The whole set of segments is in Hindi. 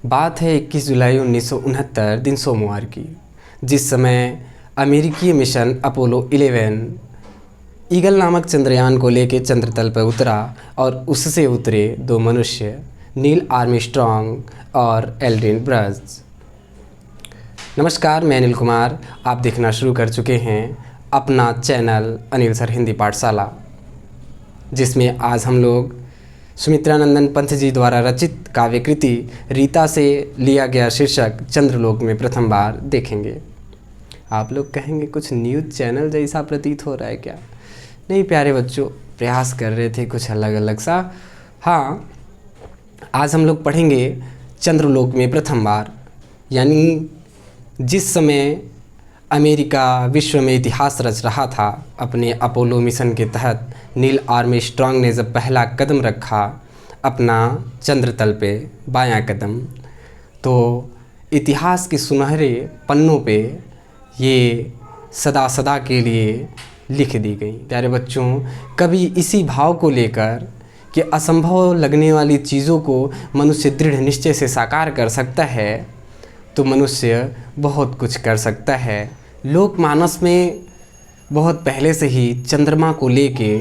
बात है 21 जुलाई 1969 दिन सोमवार की, जिस समय अमेरिकी मिशन अपोलो 11 ईगल नामक चंद्रयान को लेकर चंद्रतल पर उतरा और उससे उतरे दो मनुष्य नील आर्मस्ट्रॉन्ग और एल्ड्रिन ब्रज। नमस्कार, मैं अनिल कुमार। आप देखना शुरू कर चुके हैं अपना चैनल अनिल सर हिंदी पाठशाला, जिसमें आज हम लोग सुमित्रा नंदन पंत जी द्वारा रचित काव्यकृति रीता से लिया गया शीर्षक चंद्रलोक में प्रथम बार देखेंगे। आप लोग कहेंगे कुछ न्यूज़ चैनल जैसा प्रतीत हो रहा है क्या? नहीं प्यारे बच्चों, प्रयास कर रहे थे कुछ अलग अलग सा। हाँ, आज हम लोग पढ़ेंगे चंद्रलोक में प्रथम बार, यानी जिस समय अमेरिका विश्व में इतिहास रच रहा था अपने अपोलो मिशन के तहत, नील आर्मस्ट्रॉन्ग ने जब पहला कदम रखा अपना चंद्रतल पे, बायां कदम, तो इतिहास के सुनहरे पन्नों पे ये सदा सदा के लिए लिख दी गई। प्यारे बच्चों, कभी इसी भाव को लेकर कि असंभव लगने वाली चीज़ों को मनुष्य दृढ़ निश्चय से साकार कर सकता है, तो मनुष्य बहुत कुछ कर सकता है। लोकमानस में बहुत पहले से ही चंद्रमा को लेके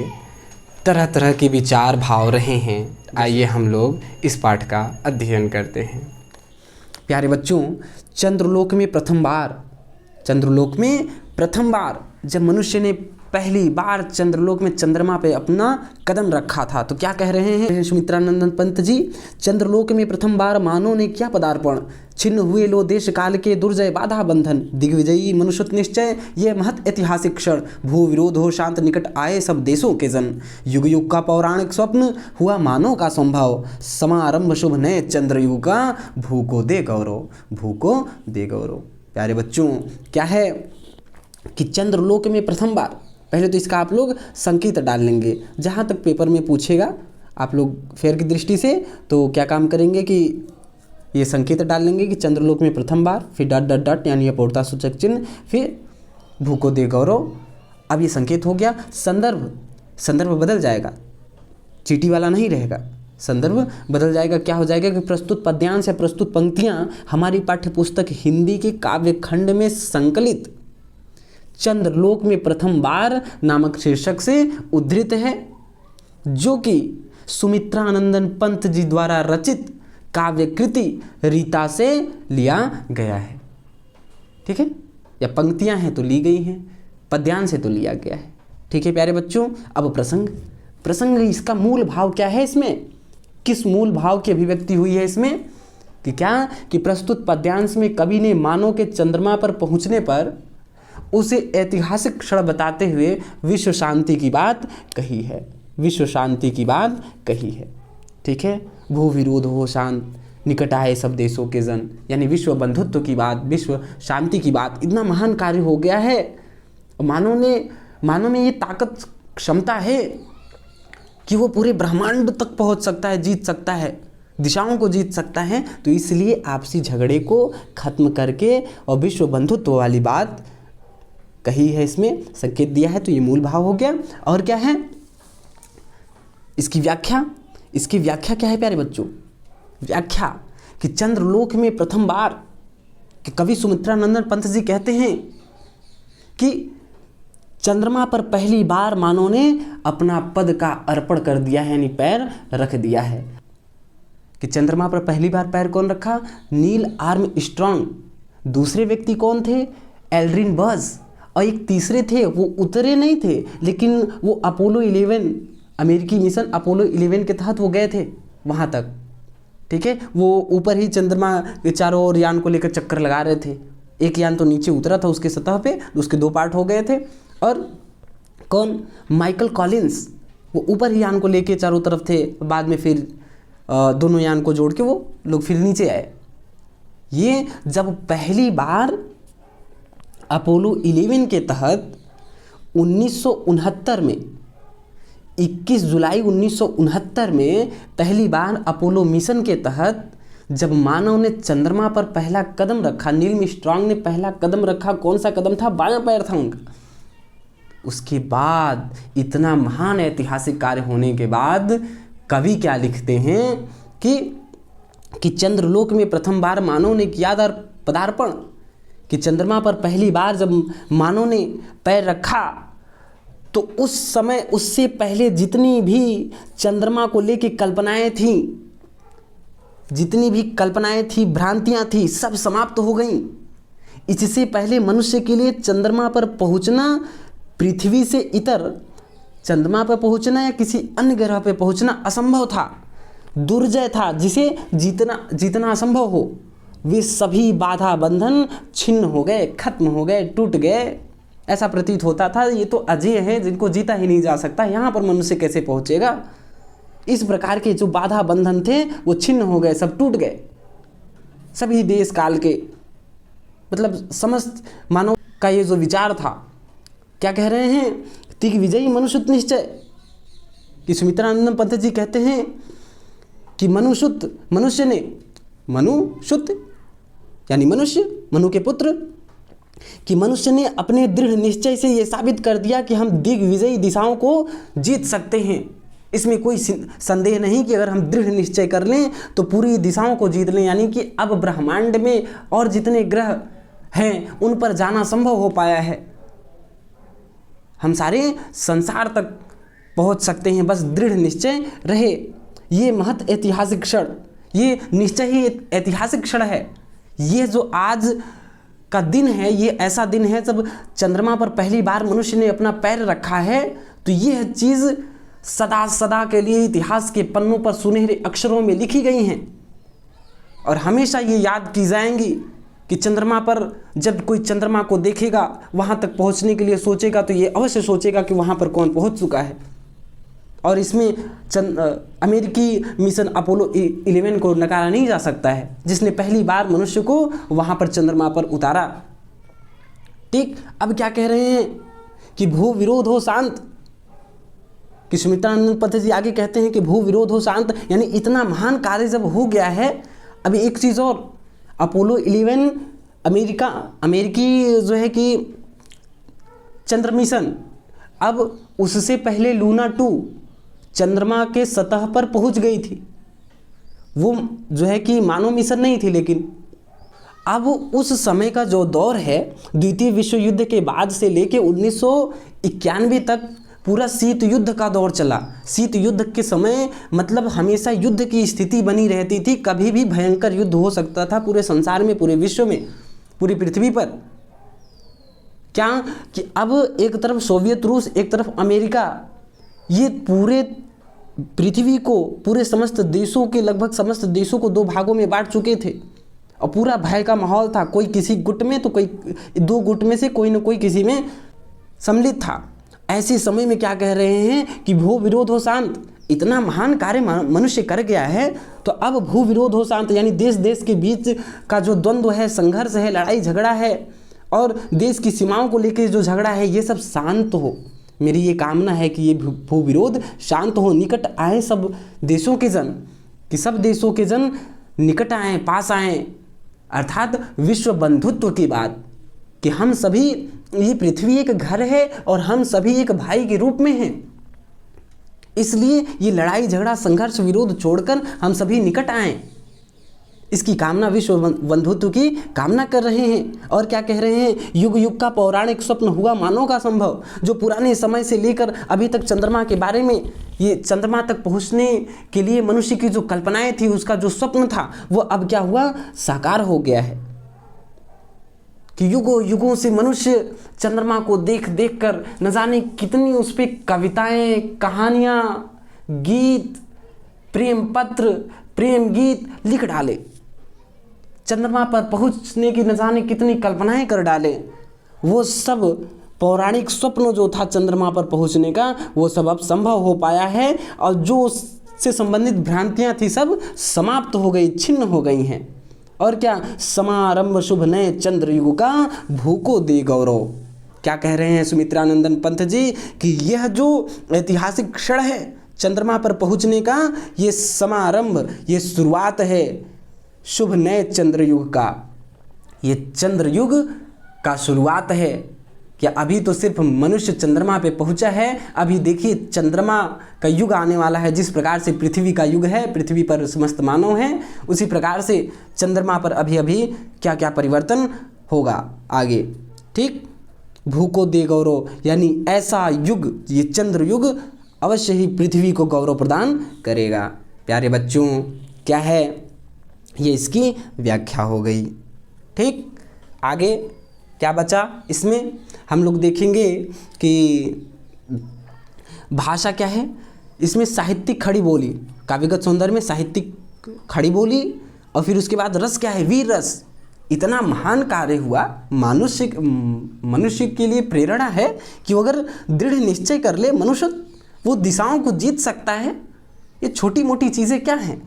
तरह तरह के विचार भाव रहे हैं। आइए हम लोग इस पाठ का अध्ययन करते हैं। प्यारे बच्चों, चंद्रलोक में प्रथम बार जब मनुष्य ने पहली बार चंद्रलोक में चंद्रमा पे अपना कदम रखा था, तो क्या कह रहे हैं सुमित्रा नंदन पंत जी? चंद्रलोक में प्रथम बार मानव ने किया पदार्पण, छिन्न हुए लो देश काल के दुर्जय बाधा बंधन, दिग्विजयी मनुष्य निश्चय ये महत ऐतिहासिक क्षण, भू विरोध हो शांत निकट आए सब देशों के जन, युग युग का पौराणिक स्वप्न हुआ मानव का संभव, समारंभ शुभ नए चंद्रयुग का, भू को दे गौरव। प्यारे बच्चों, क्या है कि चंद्रलोक में प्रथम बार, पहले तो इसका आप लोग संकेत डाल लेंगे। जहाँ तक पेपर में पूछेगा आप लोग फेयर की दृष्टि से, तो क्या काम करेंगे कि ये संकेत डाल लेंगे कि चंद्रलोक में प्रथम बार, फिर डॉट डॉट डॉट यानी अपूर्णता सूचक चिन्ह, फिर भू को दे गौरव। अब ये संकेत हो गया। संदर्भ बदल जाएगा, चीटी वाला नहीं रहेगा, संदर्भ बदल जाएगा। क्या हो जाएगा कि प्रस्तुत पद्यांश या प्रस्तुत पंक्तियाँ हमारी पाठ्य पुस्तक हिंदी के काव्य खंड में संकलित चंद्रलोक में प्रथम बार नामक शीर्षक से उद्धृत है, जो कि सुमित्रा नंदन पंत जी द्वारा रचित काव्यकृति रीता से लिया गया है। ठीक है, या पंक्तियां हैं तो ली गई हैं, पद्यांश से तो लिया गया है। ठीक है प्यारे बच्चों, अब प्रसंग इसका मूल भाव क्या है? इसमें किस मूल भाव की अभिव्यक्ति हुई है इसमें? कि प्रस्तुत पद्यांश में कवि ने मानव के चंद्रमा पर पहुंचने पर उसे ऐतिहासिक क्षण बताते हुए विश्व शांति की बात कही है। ठीक है, भू विरोध हो शांत निकट आए सब देशों के जन, यानी विश्व बंधुत्व की बात, विश्व शांति की बात। इतना महान कार्य हो गया है, मानव में ये ताकत, क्षमता है कि वो पूरे ब्रह्मांड तक पहुंच सकता है, जीत सकता है, दिशाओं को जीत सकता है। तो इसलिए आपसी झगड़े को खत्म करके और विश्व बंधुत्व वाली बात कही है, इसमें संकेत दिया है। तो ये मूल भाव हो गया। और क्या है इसकी व्याख्या क्या है प्यारे बच्चों? व्याख्या कि चंद्रलोक में प्रथम बार, कि कवि सुमित्रा नंदन पंत जी कहते हैं कि चंद्रमा पर पहली बार मानव ने अपना पद का अर्पण कर दिया है, यानी पैर रख दिया है। कि चंद्रमा पर पहली बार पैर कौन रखा? Neil Armstrong. दूसरे व्यक्ति कौन थे? एल्ड्रिन बज। और एक तीसरे थे, वो उतरे नहीं थे, लेकिन वो अपोलो 11 अमेरिकी मिशन अपोलो 11 के तहत वो गए थे वहाँ तक। ठीक है, वो ऊपर ही चंद्रमा के चारों ओर यान को लेकर चक्कर लगा रहे थे। एक यान तो नीचे उतरा था उसके सतह पे, उसके दो पार्ट हो गए थे। और कौन? माइकल कॉलिंस, वो ऊपर ही यान को लेके चारों तरफ थे। बाद में फिर दोनों यान को जोड़ के वो लोग फिर नीचे आए। ये जब पहली बार अपोलो 11 के तहत 1969 में, 21 जुलाई 1969 में पहली बार अपोलो मिशन के तहत जब मानव ने चंद्रमा पर पहला कदम रखा, नील आर्मस्ट्रॉन्ग ने पहला कदम रखा। कौन सा कदम था? बायां पैर था उनका। उसके बाद इतना महान ऐतिहासिक कार्य होने के बाद कवि क्या लिखते हैं कि कि चंद्रलोक में प्रथम बार मानव ने किया था पदार्पण, कि चंद्रमा पर पहली बार जब मानव ने पैर रखा तो उस समय उससे पहले जितनी भी चंद्रमा को लेके कल्पनाएं थी, जितनी भी कल्पनाएं थी, भ्रांतियां थी, सब समाप्त हो गईं। इससे पहले मनुष्य के लिए चंद्रमा पर पहुंचना पृथ्वी से इतर चंद्रमा पर पहुंचना या किसी अन्य ग्रह पर पहुंचना असंभव था, दुर्जय था, जिसे जीतना असंभव हो। वे सभी बाधा बंधन छिन्न हो गए, खत्म हो गए, टूट गए। ऐसा प्रतीत होता था ये तो अजय है, जिनको जीता ही नहीं जा सकता, यहाँ पर मनुष्य कैसे पहुँचेगा। इस प्रकार के जो बाधा बंधन थे वो छिन्न हो गए, सब टूट गए। सभी देश काल के मतलब समस्त मानव का ये जो विचार था, क्या कह रहे हैं, दिग्विजयी मनुष्य निश्चय, कि सुमित्रानंद पंत जी कहते हैं कि मनुष्य ने मनुशुत यानी मनुष्य, मनु के पुत्र, कि मनुष्य ने अपने दृढ़ निश्चय से ये साबित कर दिया कि हम दिग्विजयी दिशाओं को जीत सकते हैं। इसमें कोई संदेह नहीं कि अगर हम दृढ़ निश्चय कर लें तो पूरी दिशाओं को जीत लें, यानी कि अब ब्रह्मांड में और जितने ग्रह हैं उन पर जाना संभव हो पाया है। हम सारे संसार तक पहुंच सकते हैं, बस दृढ़ निश्चय रहे। ये महत ऐतिहासिक क्षण, ये निश्चय ही ऐतिहासिक क्षण है। ये जो आज का दिन है, ये ऐसा दिन है जब चंद्रमा पर पहली बार मनुष्य ने अपना पैर रखा है। तो यह चीज़ सदा सदा के लिए इतिहास के पन्नों पर सुनहरे अक्षरों में लिखी गई हैं और हमेशा ये याद की जाएंगी कि चंद्रमा पर जब कोई चंद्रमा को देखेगा, वहाँ तक पहुँचने के लिए सोचेगा, तो ये अवश्य सोचेगा कि वहाँ पर कौन पहुँच चुका है। और इसमें अमेरिकी मिशन अपोलो 11 को नकारा नहीं जा सकता है, जिसने पहली बार मनुष्य को वहाँ पर चंद्रमा पर उतारा। ठीक, अब क्या कह रहे हैं कि भू विरोध हो शांत, कि सुमित्रानंद पंत जी आगे कहते हैं कि भू विरोध हो शांत, यानी इतना महान कार्य जब हो गया है। अभी एक चीज़ और, अपोलो 11 अमेरिकी जो है कि चंद्र मिशन, अब उससे पहले लूना 2 चंद्रमा के सतह पर पहुंच गई थी। वो जो है कि मानव मिशन नहीं थी, लेकिन अब उस समय का जो दौर है, द्वितीय विश्व युद्ध के बाद से लेके 1991 तक पूरा शीत युद्ध का दौर चला। शीत युद्ध के समय मतलब हमेशा युद्ध की स्थिति बनी रहती थी, कभी भी भयंकर युद्ध हो सकता था पूरे संसार में, पूरे विश्व में, पूरी पृथ्वी पर। क्या कि अब एक तरफ सोवियत रूस, एक तरफ अमेरिका, ये पूरे पृथ्वी को, पूरे समस्त देशों के, लगभग समस्त देशों को 2 भागों में बांट चुके थे और पूरा भय का माहौल था। कोई किसी गुट में तो कोई 2 गुट में से कोई न कोई किसी में सम्मिलित था। ऐसे समय में क्या कह रहे हैं कि भू विरोध हो शांत, इतना महान कार्य मनुष्य कर गया है, तो अब भू विरोध हो शांत, यानी देश देश के बीच का जो द्वंद्व है, संघर्ष है, लड़ाई झगड़ा है और देश की सीमाओं को लेकर जो झगड़ा है, ये सब शांत हो। मेरी ये कामना है कि ये भू विरोध शांत हो, निकट आए सब देशों के जन, कि सब देशों के जन निकट आए, पास आए, अर्थात विश्व बंधुत्व की बात, कि हम सभी, ये पृथ्वी एक घर है और हम सभी एक भाई के रूप में हैं। इसलिए ये लड़ाई झगड़ा संघर्ष विरोध छोड़कर हम सभी निकट आएं, इसकी कामना, विश्व बंधुत्व की कामना कर रहे हैं। और क्या कह रहे हैं, युग युग का पौराणिक स्वप्न हुआ मानव का संभव। जो पुराने समय से लेकर अभी तक चंद्रमा के बारे में, ये चंद्रमा तक पहुंचने के लिए मनुष्य की जो कल्पनाएं थी, उसका जो स्वप्न था, वो अब क्या हुआ, साकार हो गया है। कि युगों युगों से मनुष्य चंद्रमा को देख देख कर न जाने कितनी उस पर कविताएं, कहानियाँ, गीत, प्रेम पत्र, प्रेम गीत लिख डाले। चंद्रमा पर पहुंचने की न जाने कितनी कल्पनाएं कर डाले। वो सब पौराणिक स्वप्न जो था चंद्रमा पर पहुंचने का, वो सब अब संभव हो पाया है और जो उससे संबंधित भ्रांतियां थी सब समाप्त हो गई, छिन्न हो गई हैं। और क्या, समारंभ शुभ नए चंद्र युग का भूको दे गौरव। क्या कह रहे हैं सुमित्रानंदन पंत जी कि यह जो ऐतिहासिक क्षण है चंद्रमा पर पहुंचने का, ये समारंभ, ये शुरुआत है शुभ नए चंद्र युग का। ये चंद्र युग का शुरुआत है। क्या अभी तो सिर्फ मनुष्य चंद्रमा पे पहुंचा है, अभी देखिए चंद्रमा का युग आने वाला है। जिस प्रकार से पृथ्वी का युग है, पृथ्वी पर समस्त मानव हैं, उसी प्रकार से चंद्रमा पर अभी अभी क्या क्या परिवर्तन होगा आगे। ठीक, भूको दे गौरव, यानी ऐसा युग, ये चंद्र युग अवश्य ही पृथ्वी को गौरव प्रदान करेगा। प्यारे बच्चों, क्या है, ये इसकी व्याख्या हो गई। ठीक, आगे क्या बचा इसमें हम लोग देखेंगे कि भाषा क्या है। इसमें साहित्यिक खड़ी बोली, काव्यगत सौंदर्य में साहित्यिक खड़ी बोली, और फिर उसके बाद रस क्या है, वीर रस। इतना महान कार्य हुआ, मनुष्य के लिए प्रेरणा है कि वो अगर दृढ़ निश्चय कर ले, मनुष्य वो दिशाओं को जीत सकता है। ये छोटी मोटी चीज़ें क्या हैं।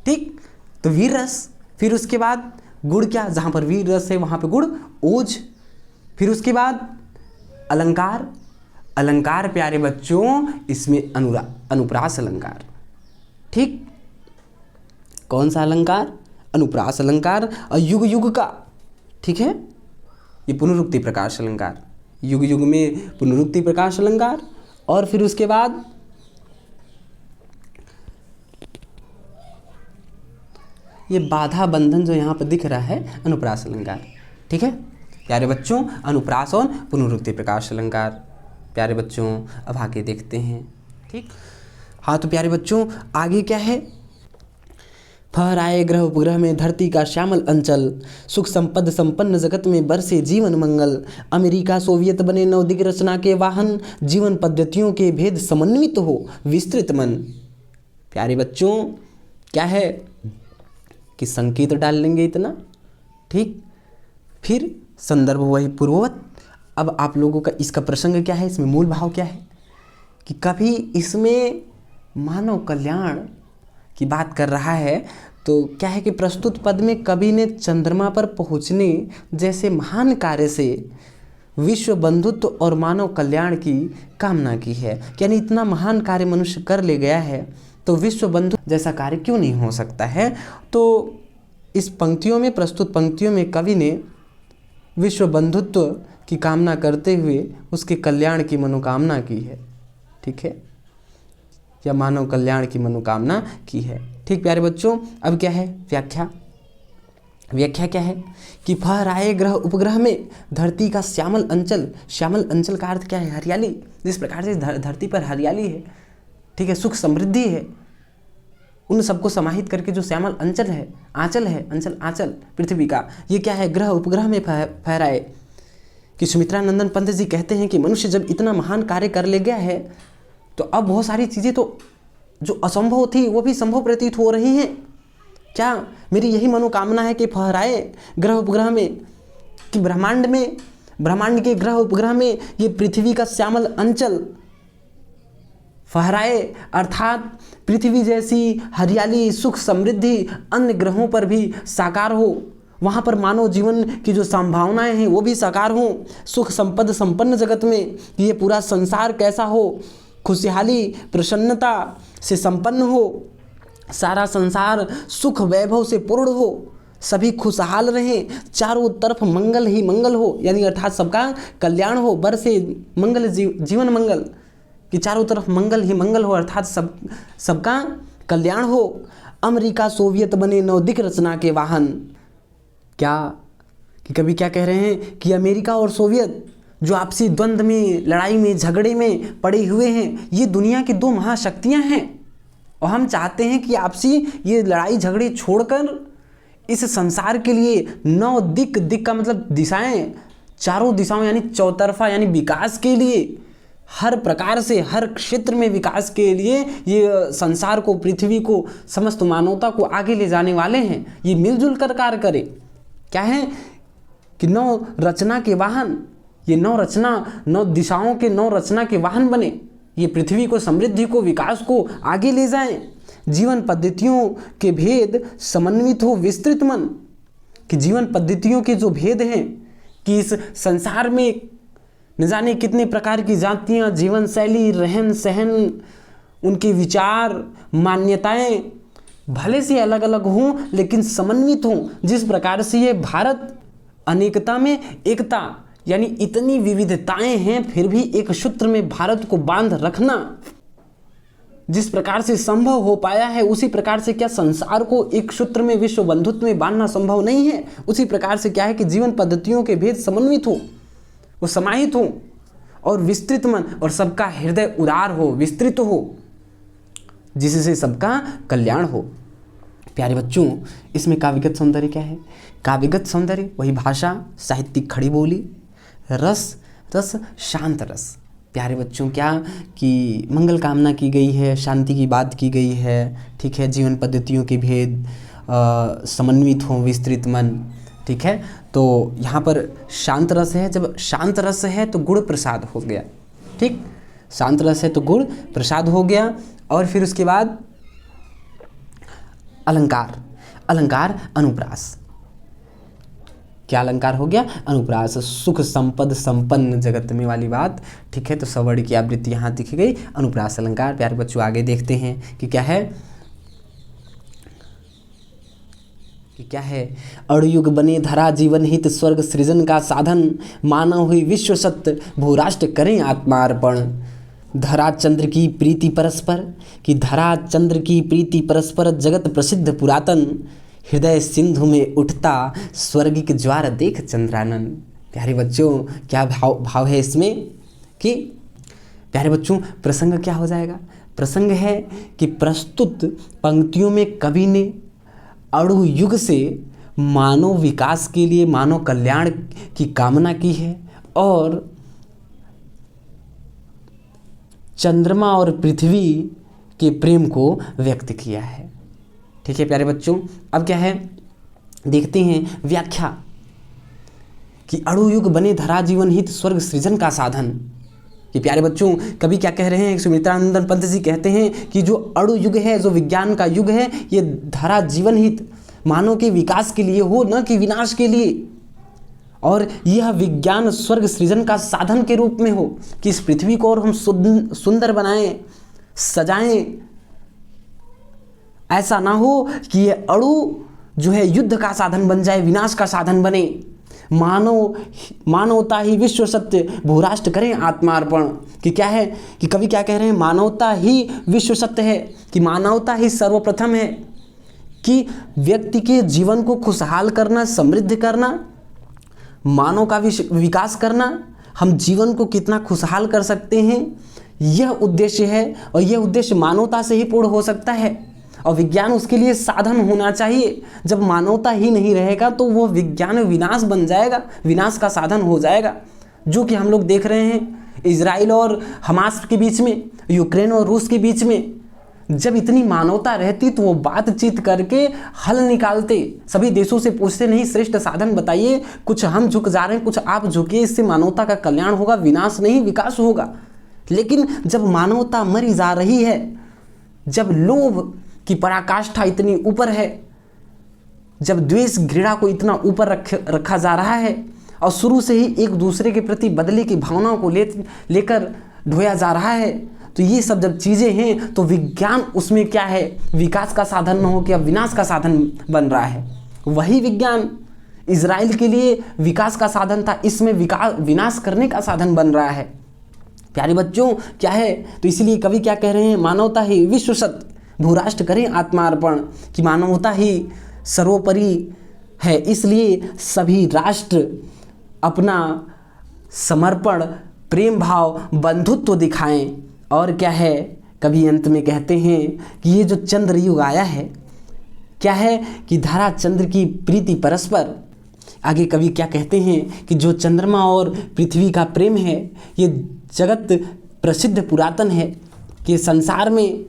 ठीक, तो वीर रस, फिर उसके बाद गुण क्या, जहाँ पर वीर रस है वहाँ पे गुण ओज, फिर उसके बाद अलंकार। अलंकार प्यारे बच्चों, इसमें अनुप्रास अलंकार। ठीक, कौन सा अलंकार, अनुप्रास अलंकार। और युग युग का, ठीक है, ये पुनरुक्ति प्रकाश अलंकार, युग युग में पुनरुक्ति प्रकाश अलंकार। और फिर उसके बाद ये बाधा बंधन जो यहाँ पर दिख रहा है, अनुप्रास अलंकार। ठीक है प्यारे बच्चों, अनुप्रास और पुनरुक्ति प्रकाश अलंकार। प्यारे बच्चों, अब आगे देखते हैं। ठीक, हाँ तो प्यारे बच्चों आगे क्या है, फहराए ग्रह उपग्रह में धरती का श्यामल अंचल, सुख संपद संपन्न जगत में बरसे जीवन मंगल, अमेरिका सोवियत बने नवदिग रचना के वाहन, जीवन पद्धतियों के भेद समन्वित हो विस्तृत मन। प्यारे बच्चों क्या है कि संकेत डाल लेंगे इतना। ठीक, फिर संदर्भ वही पूर्ववत। अब आप लोगों का इसका प्रसंग क्या है, इसमें मूल भाव क्या है कि कभी इसमें मानव कल्याण की बात कर रहा है, तो क्या है कि प्रस्तुत पद में कवि ने चंद्रमा पर पहुंचने जैसे महान कार्य से विश्व बंधुत्व और मानव कल्याण की कामना की है। यानी इतना महान कार्य मनुष्य कर ले गया है, तो विश्व बंधु जैसा कार्य क्यों नहीं हो सकता है। तो इस पंक्तियों में, प्रस्तुत पंक्तियों में कवि ने विश्व बंधुत्व की कामना करते हुए उसके कल्याण की मनोकामना की है। ठीक है, या मानव कल्याण की मनोकामना की है। ठीक प्यारे बच्चों, अब क्या है व्याख्या। व्याख्या क्या है कि फहराए ग्रह उपग्रह में धरती का श्यामल अंचल। श्यामल अंचल का अर्थ क्या है, हरियाली। जिस प्रकार से धरती पर हरियाली है, ठीक है, सुख समृद्धि है, उन सबको समाहित करके जो श्यामल अंचल है, आंचल है, अंचल आंचल पृथ्वी का, ये क्या है, ग्रह उपग्रह में फहराए। कि सुमित्रानंदन पंत जी कहते हैं कि मनुष्य जब इतना महान कार्य कर ले गया है, तो अब बहुत सारी चीज़ें तो जो असंभव थी वो भी संभव प्रतीत हो रही हैं। क्या मेरी यही मनोकामना है कि फहराए ग्रह उपग्रह में, कि ब्रह्मांड में, ब्रह्मांड के ग्रह उपग्रह में ये पृथ्वी का श्यामल अंचल फहराए, अर्थात पृथ्वी जैसी हरियाली, सुख समृद्धि अन्य ग्रहों पर भी साकार हो। वहाँ पर मानव जीवन की जो संभावनाएं हैं वो भी साकार हों। सुख संपद संपन्न जगत में ये पूरा संसार कैसा हो, खुशहाली प्रसन्नता से संपन्न हो, सारा संसार सुख वैभव से पूर्ण हो, सभी खुशहाल रहें, चारों तरफ मंगल ही मंगल हो, यानी अर्थात सबका कल्याण हो, बरसे मंगल जीवन मंगल, कि चारों तरफ मंगल ही मंगल हो, अर्थात सबका कल्याण हो। अमेरिका सोवियत बने नवदिक रचना के वाहन। क्या कि कभी क्या कह रहे हैं कि अमेरिका और सोवियत जो आपसी द्वंद्व में, लड़ाई में, झगड़े में पड़े हुए हैं, ये दुनिया की दो महाशक्तियां हैं, और हम चाहते हैं कि आपसी ये लड़ाई झगड़े छोड़कर इस संसार के लिए नौ दिक, दिक का मतलब दिशाएं, चारों दिशाओं यानी चौतरफा, यानी विकास के लिए, हर प्रकार से हर क्षेत्र में विकास के लिए ये संसार को, पृथ्वी को, समस्त मानवता को आगे ले जाने वाले हैं। ये मिलजुल कर कार्य करें। क्या है कि नौ रचना के वाहन, ये नौ रचना, नौ दिशाओं के नौ रचना के वाहन बने, ये पृथ्वी को, समृद्धि को, विकास को आगे ले जाएं। जीवन पद्धतियों के भेद समन्वित हो विस्तृत मन, कि जीवन पद्धतियों के जो भेद हैं, कि इस संसार में न जाने कितने प्रकार की जातियां, जीवन शैली, रहन सहन, उनके विचार, मान्यताएं भले से अलग अलग हों लेकिन समन्वित हों। जिस प्रकार से ये भारत अनेकता में एकता, यानी इतनी विविधताएं हैं फिर भी एक सूत्र में भारत को बांध रखना जिस प्रकार से संभव हो पाया है, उसी प्रकार से क्या संसार को एक सूत्र में विश्व बंधुत्व में बांधना संभव नहीं है? उसी प्रकार से क्या है कि जीवन पद्धतियों के भेद समन्वित हो, वो समाहित हो और विस्तृत मन और सबका हृदय उदार हो, विस्तृत हो, जिससे सबका कल्याण हो। प्यारे बच्चों, इसमें काव्यगत सौंदर्य क्या है? काव्यगत सौंदर्य वही भाषा, साहित्यिक खड़ी बोली, रस शांत रस। प्यारे बच्चों, क्या कि मंगल कामना की गई है, शांति की बात की गई है, ठीक है, जीवन पद्धतियों के भेद समन्वित हो, विस्तृत मन, ठीक है। तो यहाँ पर शांत रस है, जब शांत रस है तो गुण प्रसाद हो गया, ठीक, शांत रस है तो गुण प्रसाद हो गया। और फिर उसके बाद अलंकार अनुप्रास, क्या अलंकार हो गया? अनुप्रास, सुख संपद संपन्न जगत में वाली बात, ठीक है। तो सवर्ण की आवृत्ति यहाँ दिख गई, अनुप्रास अलंकार। प्यारे बच्चों, आगे देखते हैं कि क्या है अड़युग बने धरा जीवन हित स्वर्ग सृजन का साधन, मानव हुई विश्व सत्य भूराष्ट्र करें आत्मार्पण। धरा चंद्र की प्रीति परस्पर, कि धरा चंद्र की प्रीति परस्पर, जगत प्रसिद्ध पुरातन, हृदय सिंधु में उठता स्वर्गिक ज्वार देख चंद्रानन। प्यारे बच्चों, क्या भाव है इसमें कि प्यारे बच्चों प्रसंग क्या हो जाएगा? प्रसंग है कि प्रस्तुत पंक्तियों में कवि ने अणु युग से मानव विकास के लिए, मानव कल्याण की कामना की है और चंद्रमा और पृथ्वी के प्रेम को व्यक्त किया है, ठीक है प्यारे बच्चों। अब क्या है, देखते हैं व्याख्या कि अणु युग बने धरा जीवन हित स्वर्ग सृजन का साधन। कि प्यारे बच्चों, कवि क्या कह रहे हैं? सुमित्रानंदन पंत जी कहते हैं कि जो अणु युग है, जो विज्ञान का युग है, ये धरा जीवन हित, मानव के विकास के लिए हो, न कि विनाश के लिए। और यह विज्ञान स्वर्ग सृजन का साधन के रूप में हो कि इस पृथ्वी को और हम सुंदर बनाएं, सजाएं। ऐसा ना हो कि ये अणु जो है युद्ध का साधन बन जाए, विनाश का साधन बने। मानवता ही विश्व सत्य भूराष्ट्र करें आत्मार्पण। कि क्या है कि कवि क्या कह रहे हैं? मानवता ही विश्व सत्य है, कि मानवता ही सर्वप्रथम है, कि व्यक्ति के जीवन को खुशहाल करना, समृद्ध करना, मानव का विकास करना, हम जीवन को कितना खुशहाल कर सकते हैं, यह उद्देश्य है। और यह उद्देश्य मानवता से ही पूर्ण हो सकता है और विज्ञान उसके लिए साधन होना चाहिए। जब मानवता ही नहीं रहेगा तो वो विज्ञान विनाश बन जाएगा, विनाश का साधन हो जाएगा, जो कि हम लोग देख रहे हैं इजराइल और हमास के बीच में, यूक्रेन और रूस के बीच में। जब इतनी मानवता रहती तो वो बातचीत करके हल निकालते, सभी देशों से पूछते नहीं श्रेष्ठ साधन बताइए, कुछ हम झुक जा रहे हैं, कुछ आप झुकिए, इससे मानवता का कल्याण होगा, विनाश नहीं विकास होगा। लेकिन जब मानवता मरी जा रही है, जब लोभ की पराकाष्ठा इतनी ऊपर है, जब द्वेष घृणा को इतना ऊपर रखा जा रहा है और शुरू से ही एक दूसरे के प्रति बदले की भावनाओं को लेकर ढोया जा रहा है, तो ये सब जब चीज़ें हैं तो विज्ञान उसमें क्या है, विकास का साधन न हो, क्या विनाश का साधन बन रहा है। वही विज्ञान इजराइल के लिए विकास का साधन था, इसमें विनाश करने का साधन बन रहा है। प्यारे बच्चों, क्या है, तो इसीलिए कवि क्या कह रहे हैं? मानवता ही विश्व सत्य भूराष्ट्र करें आत्मार्पण, कि मानवता ही सर्वोपरि है, इसलिए सभी राष्ट्र अपना समर्पण, प्रेम भाव, बंधुत्व दिखाएं। और क्या है, कभी अंत में कहते हैं कि ये जो चंद्र युग आया है, क्या है कि धरा चंद्र की प्रीति परस्पर। आगे कवि क्या कहते हैं कि जो चंद्रमा और पृथ्वी का प्रेम है, ये जगत प्रसिद्ध पुरातन है, कि संसार में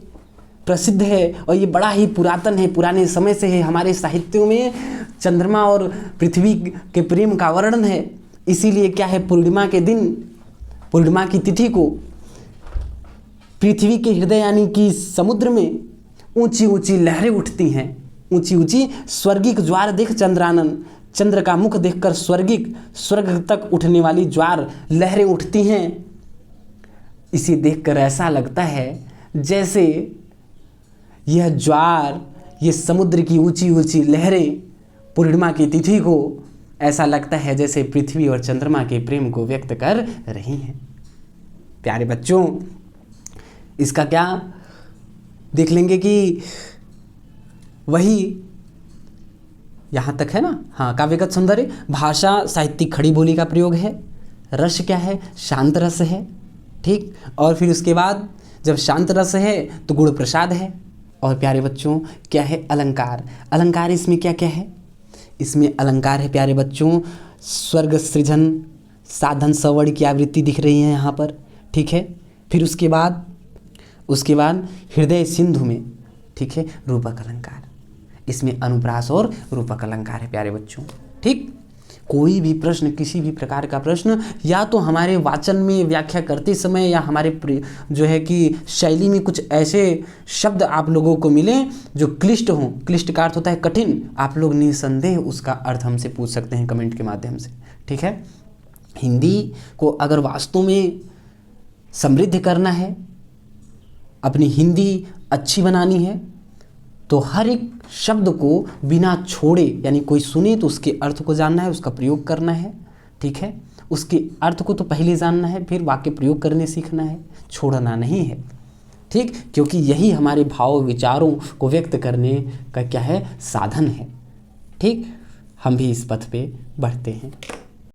प्रसिद्ध है और ये बड़ा ही पुरातन है, पुराने समय से है। हमारे साहित्यों में चंद्रमा और पृथ्वी के प्रेम का वर्णन है। इसीलिए क्या है, पूर्णिमा के दिन, पूर्णिमा की तिथि को पृथ्वी के हृदय यानी कि समुद्र में ऊंची ऊंची लहरें उठती हैं, ऊंची ऊंची स्वर्गिक ज्वार देख चंद्रानन। चंद्र का मुख देखकर स्वर्ग तक उठने वाली ज्वार लहरें उठती हैं। इसे देखकर ऐसा लगता है जैसे यह ज्वार, ये समुद्र की ऊंची ऊंची लहरें पूर्णिमा की तिथि को ऐसा लगता है जैसे पृथ्वी और चंद्रमा के प्रेम को व्यक्त कर रही हैं। प्यारे बच्चों, इसका क्या देख लेंगे कि वही यहाँ तक है ना। हाँ, काव्यगत सौंदर्य, भाषा साहित्यिक खड़ी बोली का प्रयोग है। रस क्या है? शांत रस है। ठीक, और फिर उसके बाद जब शांत रस है तो गुण प्रसाद है। और प्यारे बच्चों क्या है? अलंकार। अलंकार इसमें क्या क्या है? इसमें अलंकार है प्यारे बच्चों, स्वर्ग सृजन, साधन, सवर्ण की आवृत्ति दिख रही है यहाँ पर। ठीक है, फिर उसके बाद हृदय सिंधु में, ठीक है, रूपक अलंकार। इसमें अनुप्रास और रूपक अलंकार है प्यारे बच्चों। ठीक, कोई भी प्रश्न, किसी भी प्रकार का प्रश्न, या तो हमारे वाचन में व्याख्या करते समय या हमारे जो है कि शैली में कुछ ऐसे शब्द आप लोगों को मिलें जो क्लिष्ट हों, क्लिष्ट का अर्थ होता है कठिन, आप लोग निसंदेह उसका अर्थ हमसे पूछ सकते हैं कमेंट के माध्यम से। ठीक है, हिंदी को अगर वास्तव में समृद्ध करना है, अपनी हिंदी अच्छी बनानी है, तो हर एक शब्द को बिना छोड़े, यानी कोई सुने तो उसके अर्थ को जानना है, उसका प्रयोग करना है। ठीक है, उसके अर्थ को तो पहले जानना है, फिर वाक्य प्रयोग करने सीखना है, छोड़ना नहीं है। ठीक, क्योंकि यही हमारे भाव विचारों को व्यक्त करने का क्या है? साधन है। ठीक, हम भी इस पथ पे बढ़ते हैं।